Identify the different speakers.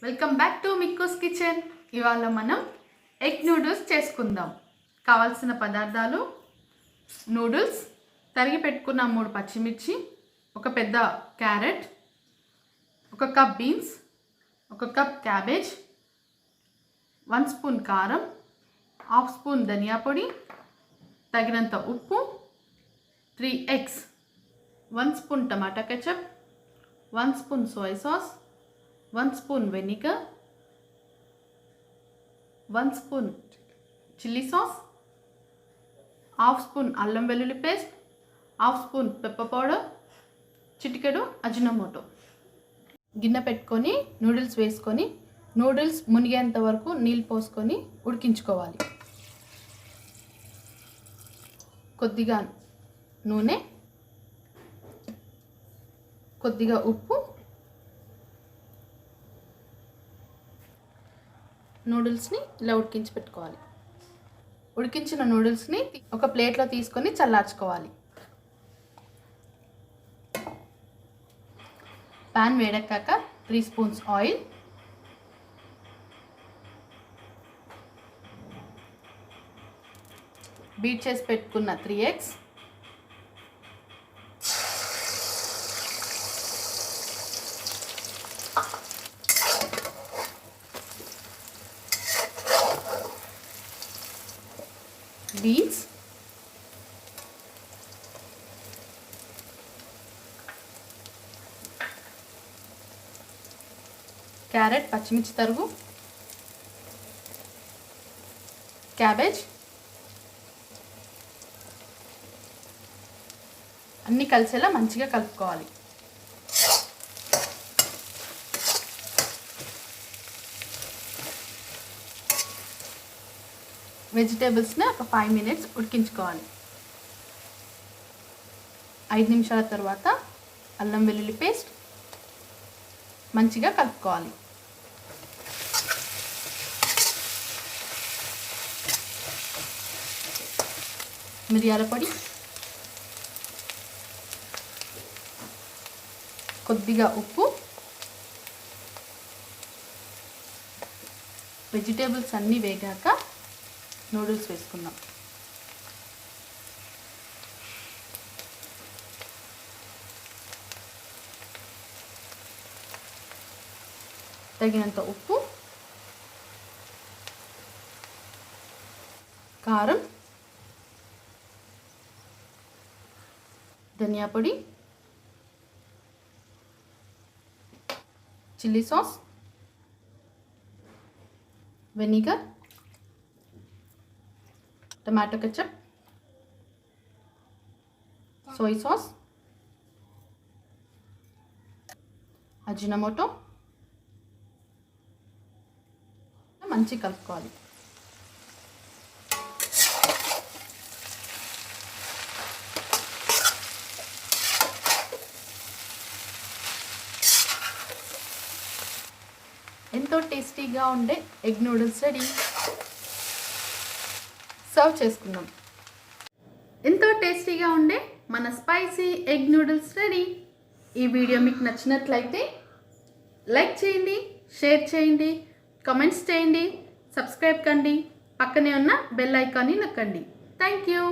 Speaker 1: Welcome back to Mikku's kitchen. ఇవాళ మనం egg noodles చేసుకుందాం. కావాల్సిన పదార్థాలు: నూడిల్స్, తరిగి పెట్టుకున్న 3 పచ్చిమిర్చి, ఒక పెద్ద carrot, 1 cup beans, 1 cup cabbage, 1 spoon కారం, 1/2 స్పూన్ ధనియా పొడి, తగినంత ఉప్పు, 3 eggs, 1 spoon tomato ketchup, 1 spoon soya sauce, 1 spoon vinegar, 1 spoon chilli sauce, 1/2 spoon అల్లం వెల్లుల్లి పేస్ట్, 1/2 స్పూన్ పెప్పర్ పౌడర్, చిటికెడు అజినోమోటో. గిన్నె పెట్టుకొని నూడిల్స్ వేసుకొని నూడిల్స్ మునిగేంత వరకు నీళ్ళు పోసుకొని ఉడికించుకోవాలి. కొద్దిగా నూనె, కొద్దిగా ఉప్పు, నూడిల్స్ని ఇలా ఉడికించి పెట్టుకోవాలి. ఉడికించిన నూడిల్స్ని ఒక ప్లేట్లో తీసుకొని చల్లార్చుకోవాలి. పాన్ వేడెక్కాక 3 స్పూన్స్ ఆయిల్, బీట్ చేసి పెట్టుకున్న 3 ఎగ్స్, బీన్స్, క్యారెట్ పచ్చిమిర్చి తరుగు, క్యాబేజ్ అన్నీ కలిసేలా మంచిగా కలుపుకోవాలి. వెజిటేబుల్స్ని ఒక 5 మినిట్స్ ఉడికించుకోవాలి. 5 నిమిషాల తర్వాత అల్లం వెల్లుల్లి పేస్ట్ మంచిగా కలుపుకోవాలి. మిరియాల పొడి, కొద్దిగా ఉప్పు, వెజిటేబుల్స్ అన్నీ వేగాక నూడిల్స్ వేసుకుందాం. తగినంత ఉప్పు, కారం, ధనియా పొడి, chilli sauce, vinegar, tomato ketchup, soya sauce, Ajinomoto మంచిగా కలుపుకోవాలి. ఎంతో టేస్టీగా ఉండే ఎగ్ నూడిల్స్ రెడీ. సర్వ్ చేసుకుందాం. ఎంతో టేస్టీగా ఉండే మన స్పైసీ ఎగ్ నూడిల్స్ రెడీ. ఈ వీడియో మీకు నచ్చినట్లయితే లైక్ చేయండి, షేర్ చేయండి, కామెంట్స్ చేయండి, సబ్స్క్రైబ్ కండి, పక్కనే ఉన్న బెల్ ఐకాన్ని నొక్కండి. Thank you.